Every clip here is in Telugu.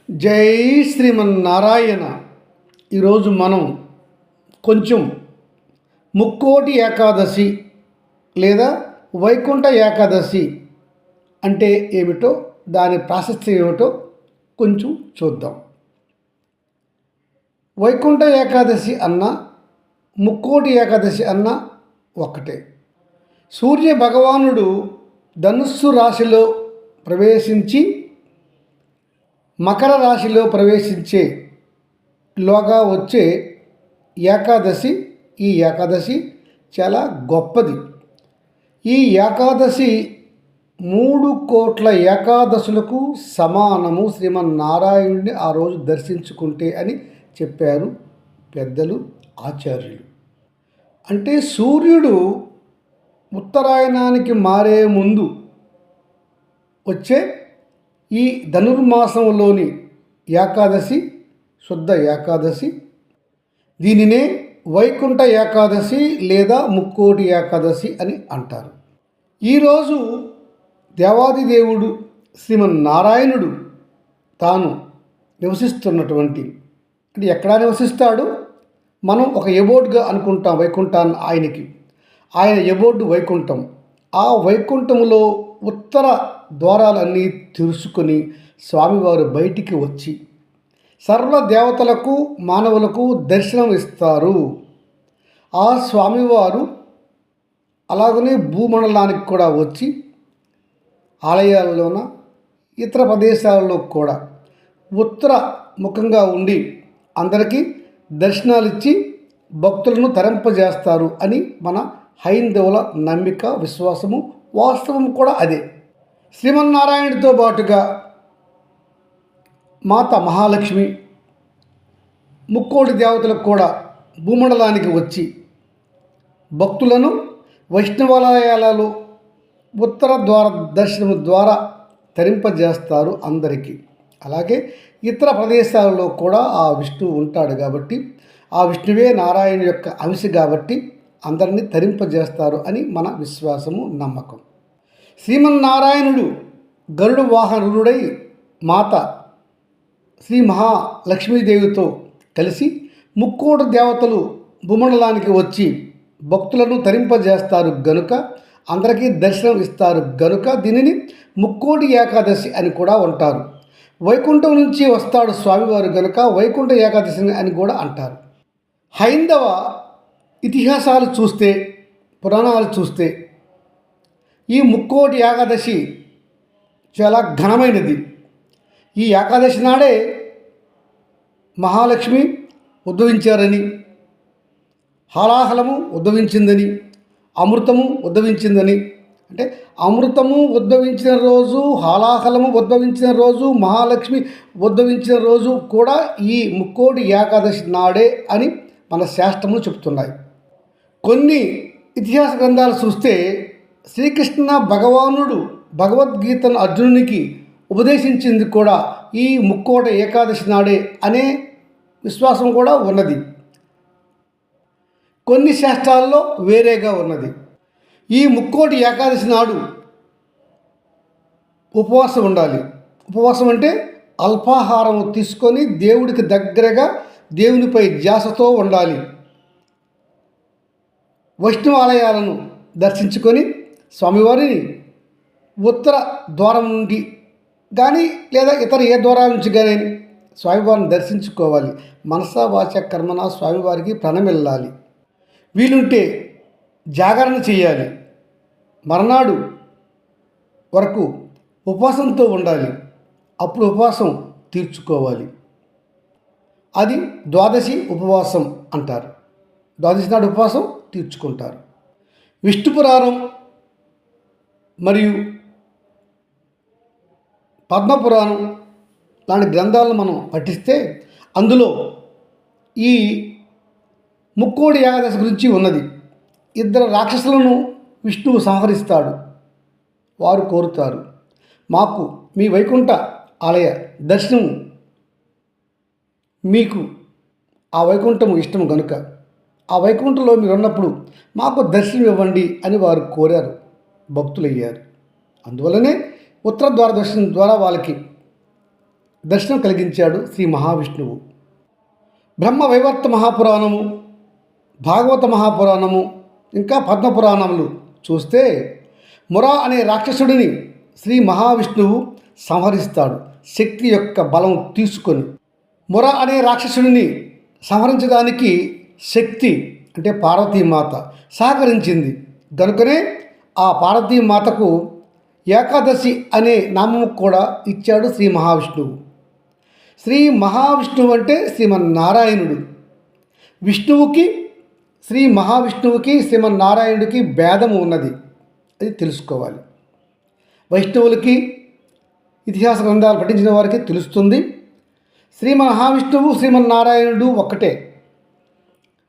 జై శ్రీమన్నారాయణ. ఈరోజు మనం కొంచెం ముక్కోటి ఏకాదశి లేదా వైకుంఠ ఏకాదశి అంటే ఏమిటో, దాని ప్రాశస్త్యం ఏమిటో కొంచెం చూద్దాం. వైకుంఠ ఏకాదశి అన్న ముక్కోటి ఏకాదశి అన్న ఒక్కటే. సూర్య భగవానుడు ధనుస్సు రాశిలో ప్రవేశించి మకర రాశిలో ప్రవేశించేలోగా వచ్చే ఏకాదశి. ఈ ఏకాదశి చాలా గొప్పది. ఈ ఏకాదశి 3 కోట్ల ఏకాదశులకు సమానము శ్రీమన్నారాయణుడిని ఆ రోజు దర్శించుకుంటే అని చెప్పారు పెద్దలు, ఆచార్యులు. అంటే సూర్యుడు ఉత్తరాయణానికి మారే ముందు వచ్చే ఈ ధనుర్మాసంలోని ఏకాదశి, శుద్ధ ఏకాదశి, దీనినే వైకుంఠ ఏకాదశి లేదా ముక్కోటి ఏకాదశి అని అంటారు. ఈరోజు దేవాది దేవుడు శ్రీమన్నారాయణుడు తాను నివసిస్తున్నటువంటి, అంటే ఎక్కడా నివసిస్తాడు, మనం ఒక ఎబోర్డ్గా అనుకుంటాం వైకుంఠాన్ని. ఆయన ఎబోర్డు వైకుంఠం. ఆ వైకుంఠంలో ఉత్తర ద్వారాలన్నీ తెరుచుకొని స్వామివారు బయటికి వచ్చి సర్వ దేవతలకు మానవులకు దర్శనం ఇస్తారు. ఆ స్వామివారు అలాగనే భూమండలానికి కూడా వచ్చి ఆలయాల్లోన ఇతర ప్రదేశాలలో కూడా ఉత్తర ముఖంగా ఉండి అందరికీ దర్శనాలిచ్చి భక్తులను తరింపజేస్తారు అని మన హైందవుల నమ్మిక, విశ్వాసము, వాస్తవం కూడా అదే. శ్రీమన్నారాయణుడితో పాటుగా మాత మహాలక్ష్మి, ముక్కోటి దేవతలకు కూడా భూమండలానికి వచ్చి భక్తులను వైష్ణవాలయాలలో ఉత్తర ద్వార దర్శనం ద్వారా తరింపజేస్తారు అందరికీ. అలాగే ఇతర ప్రదేశాలలో కూడా ఆ విష్ణువు ఉంటాడు కాబట్టి, ఆ విష్ణువే నారాయణ యొక్క అంశ కాబట్టి అందరినీ తరింపజేస్తారు అని మన విశ్వాసము, నమ్మకం. శ్రీమన్నారాయణుడు గరుడు వాహనుడై మాత శ్రీ మహాలక్ష్మీదేవితో కలిసి ముక్కోటి దేవతలు భూమండలానికి వచ్చి భక్తులను తరింపజేస్తారు గనుక, అందరికీ దర్శనం ఇస్తారు గనుక దీనిని ముక్కోటి ఏకాదశి అని కూడా అంటారు. వైకుంఠం నుంచి వస్తాడు స్వామివారు గనుక వైకుంఠ ఏకాదశి అని కూడా అంటారు. హైందవ ఇతిహాసాలు చూస్తే, పురాణాలు చూస్తే ఈ ముక్కోటి ఏకాదశి చాలా ఘనమైనది. ఈ ఏకాదశి నాడే మహాలక్ష్మి ఉద్భవించారని, హాలాహలము ఉద్భవించిందని, అమృతము ఉద్భవించిందని, అంటే అమృతము ఉద్భవించిన రోజు, హాలాహలము ఉద్భవించిన రోజు, మహాలక్ష్మి ఉద్భవించిన రోజు కూడా ఈ ముక్కోటి ఏకాదశి నాడే అని మన శాస్త్రములు చెప్తున్నాయి. కొన్ని ఇతిహాస గ్రంథాలు చూస్తే శ్రీకృష్ణ భగవానుడు భగవద్గీతను అర్జునునికి ఉపదేశించింది కూడా ఈ ముక్కోటి ఏకాదశి నాడే అనే విశ్వాసం కూడా ఉన్నది. కొన్ని శాస్త్రాల్లో వేరేగా ఉన్నది. ఈ ముక్కోటి ఏకాదశి నాడు ఉపవాసం ఉండాలి. ఉపవాసం అంటే అల్పాహారం తీసుకొని దేవుడికి దగ్గరగా దేవునిపై ధ్యాసతో ఉండాలి. వైష్ణవాలయాలను దర్శించుకొని స్వామివారిని ఉత్తర ద్వారం నుండి కానీ లేదా ఇతర ఏ ద్వారాల నుంచి కానీ స్వామివారిని దర్శించుకోవాలి. మనసా వాచ కర్మన స్వామివారికి ప్రణమిల్లాలి. వీలుంటే జాగరణ చేయాలి. మర్నాడు వరకు ఉపవాసంతో ఉండాలి. అప్పుడు ఉపవాసం తీర్చుకోవాలి. అది ద్వాదశి ఉపవాసం అంటారు. ద్వాదశి నాడు ఉపవాసం తీర్చుకుంటారు. విష్ణు పురాణం మరియు పద్మపురాణం లాంటి గ్రంథాలను మనం పఠిస్తే అందులో ఈ ముక్కోటి ఏకాదశి గురించి ఉన్నది. 2 రాక్షసులను విష్ణువు సంహరిస్తాడు. వారు కోరుతారు, మాకు మీ వైకుంఠ ఆలయ దర్శనం, మీకు ఆ వైకుంఠము ఇష్టం కనుక ఆ వైకుంఠంలో మీరు ఉన్నప్పుడు మాకు దర్శనం ఇవ్వండి అని వారు కోరారు. భక్తులయ్యారు. అందువల్లనే ఉత్తర ద్వార దర్శనం ద్వారా వాళ్ళకి దర్శనం కలిగించాడు శ్రీ మహావిష్ణువు. బ్రహ్మ వైవర్త మహాపురాణము, భాగవత మహాపురాణము, ఇంకా పద్మపురాణములు చూస్తే మురా అనే రాక్షసుడిని శ్రీ మహావిష్ణువు సంహరిస్తాడు శక్తి యొక్క బలం తీసుకొని. మురా అనే రాక్షసుడిని సంహరించడానికి శక్తి అంటే పార్వతీమాత సహకరించింది. కనుకనే ఆ పార్వతీమాతకు ఏకాదశి అనే నామము కూడా ఇచ్చాడు శ్రీ మహావిష్ణువు. శ్రీ మహావిష్ణువు అంటే శ్రీమన్నారాయణుడు. విష్ణువుకి, శ్రీ మహావిష్ణువుకి, శ్రీమన్నారాయణుడికి భేదము ఉన్నది, అది తెలుసుకోవాలి. వైష్ణవులకి ఇతిహాస గ్రంథాలు పఠించిన వారికి తెలుస్తుంది. శ్రీ మహావిష్ణువు, శ్రీమన్నారాయణుడు ఒక్కటే.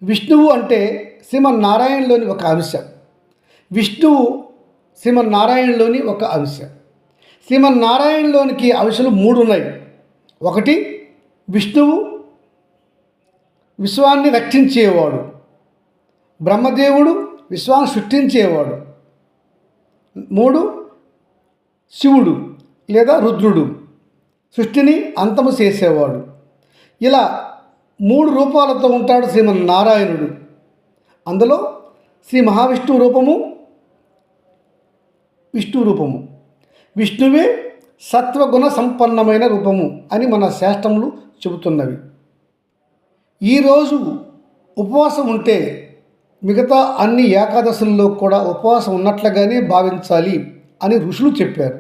విష్ణువు అంటే శ్రీమన్నారాయణలోని ఒక అంశం, విష్ణువు శ్రీమన్నారాయణలోని ఒక అంశం. శ్రీమన్నారాయణలోనికి అంశాలు 3 ఉన్నాయి. ఒకటి, విష్ణువు విశ్వాన్ని రక్షించేవాడు, బ్రహ్మదేవుడు విశ్వాన్ని సృష్టించేవాడు, 3 శివుడు లేదా రుద్రుడు సృష్టిని అంతము చేసేవాడు. ఇలా 3 రూపాలతో ఉంటాడు శ్రీమన్నారాయణుడు. అందులో శ్రీ మహావిష్ణువు రూపము విష్ణు రూపము. విష్ణువే సత్వగుణ సంపన్నమైన రూపము అని మన శాస్త్రములు చెబుతున్నవి. ఈరోజు ఉపవాసం ఉంటే మిగతా అన్ని ఏకాదశుల్లో కూడా ఉపవాసం ఉన్నట్లుగానే భావించాలి అని ఋషులు చెప్పారు.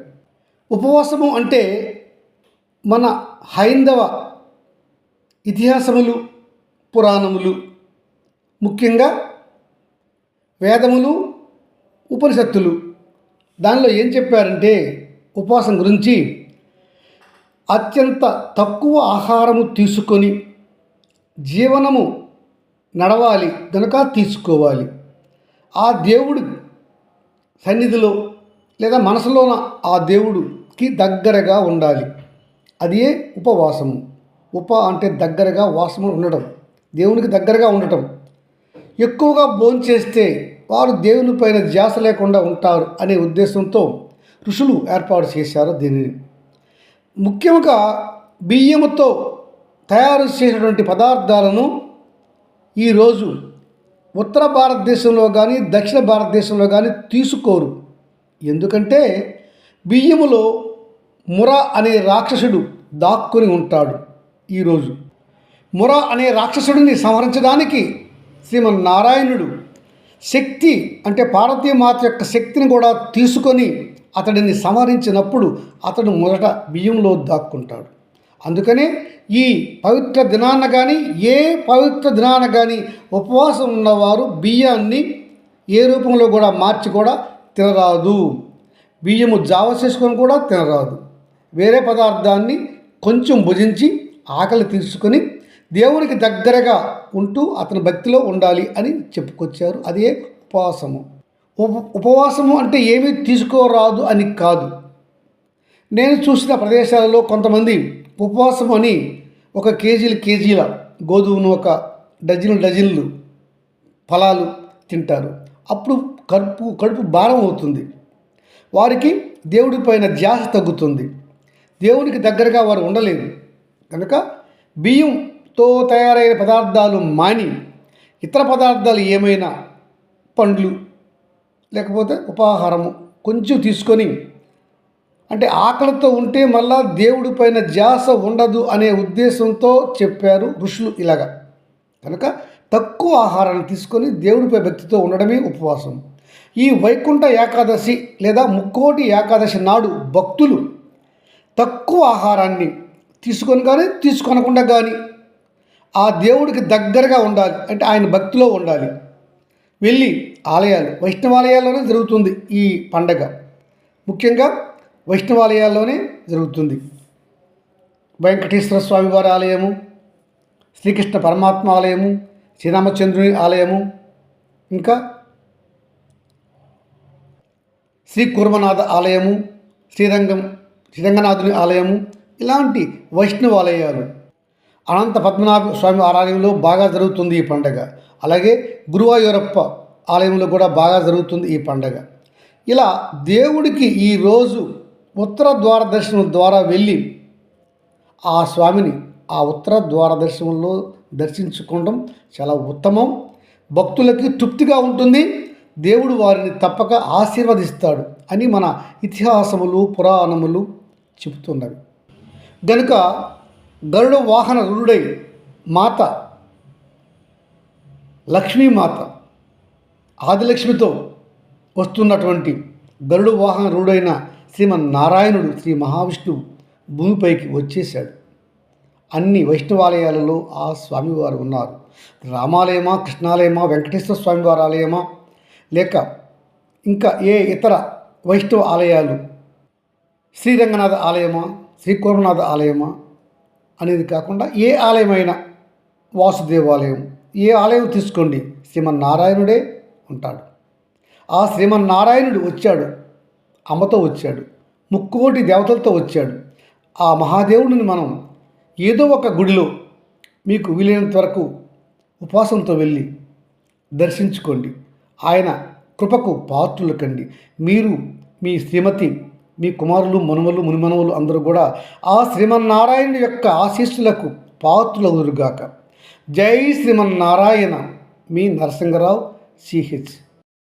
ఉపవాసము అంటే మన హైందవ ఇతిహాసములు, పురాణములు, ముఖ్యంగా వేదములు, ఉపనిషత్తులు దానిలో ఏం చెప్పారంటే ఉపవాసం గురించి అత్యంత తక్కువ ఆహారము తీసుకొని జీవనము నడవాలి కనుక తీసుకోవాలి. ఆ దేవుడి సన్నిధిలో లేదా మనసులోన ఆ దేవుడికి దగ్గరగా ఉండాలి. అదే ఉపవాసము. ఉప అంటే దగ్గరగా, వాసము ఉండటం, దేవునికి దగ్గరగా ఉండటం. ఎక్కువగా భోంచేస్తే వారు దేవుని పైన ధ్యాస లేకుండా ఉంటారు అనే ఉద్దేశంతో ఋషులు ఏర్పాటు చేశారు దీనిని. ముఖ్యంగా బియ్యముతో తయారు చేసినటువంటి పదార్థాలను ఈరోజు ఉత్తర భారతదేశంలో కానీ దక్షిణ భారతదేశంలో కానీ తీసుకోరు. ఎందుకంటే బియ్యములో ముర అనే రాక్షసుడు దాక్కుని ఉంటాడు. ఈరోజు ముర అనే రాక్షసుడిని సంహరించడానికి శ్రీమన్నారాయణుడు శక్తి అంటే పార్వతీమాత యొక్క శక్తిని కూడా తీసుకొని అతడిని సంహరించినప్పుడు అతడు మొదట బియ్యంలో దాక్కుంటాడు. అందుకనే ఈ పవిత్ర దినాన కానీ ఏ పవిత్ర దినాన కానీ ఉపవాసం ఉన్నవారు బియ్యాన్ని ఏ రూపంలో కూడా మార్చి కూడా తినరాదు. బియ్యము జావ చేసుకొని కూడా తినరాదు. వేరే పదార్థాన్ని కొంచెం భుజించి ఆకలి తీసుకొని దేవునికి దగ్గరగా ఉంటూ అతని భక్తిలో ఉండాలి అని చెప్పుకొచ్చారు. అదే ఉపవాసము. ఉపవాసము అంటే ఏమీ తీసుకోరాదు అని కాదు. నేను చూసిన ప్రదేశాలలో కొంతమంది ఉపవాసం అని ఒక కేజీల గోధుమను, ఒక డజన్లు ఫలాలు తింటారు. అప్పుడు కడుపు భారం అవుతుంది. వారికి దేవుడి పైన ధ్యాస తగ్గుతుంది. దేవునికి దగ్గరగా వారు ఉండలేరు. కనుక బియ్యంతో తయారైన పదార్థాలు మాని ఇతర పదార్థాలు ఏమైనా పండ్లు లేకపోతే ఉపాహారము కొంచెం తీసుకొని, అంటే ఆకలితో ఉంటే మళ్ళా దేవుడి పైన ధ్యాస ఉండదు అనే ఉద్దేశంతో చెప్పారు ఋషులు ఇలాగా. కనుక తక్కువ ఆహారాన్ని తీసుకొని దేవుడిపై భక్తితో ఉండడమే ఉపవాసం. ఈ వైకుంఠ ఏకాదశి లేదా ముక్కోటి ఏకాదశి నాడు భక్తులు తక్కువ ఆహారాన్ని తీసుకొని కానీ తీసుకొనకుండా కానీ ఆ దేవుడికి దగ్గరగా ఉండాలి. అంటే ఆయన భక్తిలో ఉండాలి. వెళ్ళి ఆలయాలు, వైష్ణవాలయాల్లోనే జరుగుతుంది ఈ పండగ. ముఖ్యంగా వైష్ణవాలయాల్లోనే జరుగుతుంది. వెంకటేశ్వర స్వామి వారి ఆలయము, శ్రీకృష్ణ పరమాత్మ ఆలయము, శ్రీరామచంద్రుని ఆలయము, ఇంకా శ్రీ కూర్మనాథ ఆలయము, శ్రీరంగనాథుని ఆలయము, ఇలాంటి వైష్ణవాలయాలు. అనంత పద్మనాభ స్వామి ఆలయంలో బాగా జరుగుతుంది ఈ పండగ. అలాగే గురువాయూరప్ప ఆలయంలో కూడా బాగా జరుగుతుంది ఈ పండగ. ఇలా దేవుడికి ఈరోజు ఉత్తర ద్వార దర్శనం ద్వారా వెళ్ళి ఆ స్వామిని ఆ ఉత్తర ద్వార దర్శనంలో దర్శించుకోవడం చాలా ఉత్తమం. భక్తులకి తృప్తిగా ఉంటుంది. దేవుడు వారిని తప్పక ఆశీర్వదిస్తాడు అని మన ఇతిహాసములు పురాణములు చెబుతున్నవి. గనుక గరుడ వాహన రూఢుడై మాత లక్ష్మీమాత ఆదిలక్ష్మితో వస్తున్నటువంటి గరుడు వాహన రూఢుడైన శ్రీమన్నారాయణుడు శ్రీ మహావిష్ణువు భూమిపైకి వచ్చేశాడు. అన్ని వైష్ణవాలయాలలో ఆ స్వామివారు ఉన్నారు. రామాలయమా, కృష్ణాలయమా, వెంకటేశ్వర స్వామివారి ఆలయమా, లేక ఇంకా ఏ ఇతర వైష్ణవ ఆలయాలు, శ్రీరంగనాథ ఆలయమా, శ్రీకోరనాథ ఆలయమా అనేది కాకుండా ఏ ఆలయమైనా, వాసుదేవాలయం, ఏ ఆలయం తీసుకోండి, శ్రీమన్నారాయణుడే ఉంటాడు. ఆ శ్రీమన్నారాయణుడు వచ్చాడు, అమ్మతో వచ్చాడు, ముక్కోటి దేవతలతో వచ్చాడు. ఆ మహాదేవుడిని మనం ఏదో ఒక గుడిలో మీకు వీలైనంత వరకు ఉపవాసంతో వెళ్ళి దర్శించుకోండి. ఆయన కృపకు పాత్రులు కండి. మీరు, మీ శ్రీమతి, మీ కుమారులు, మనుమలు, మునిమనువులు అందరూ కూడా ఆ శ్రీమన్నారాయణుడి యొక్క ఆశీస్సులకు పాత్రులగురుగాక. జై శ్రీమన్నారాయణ. మీ నరసింగరావు, సిహెచ్.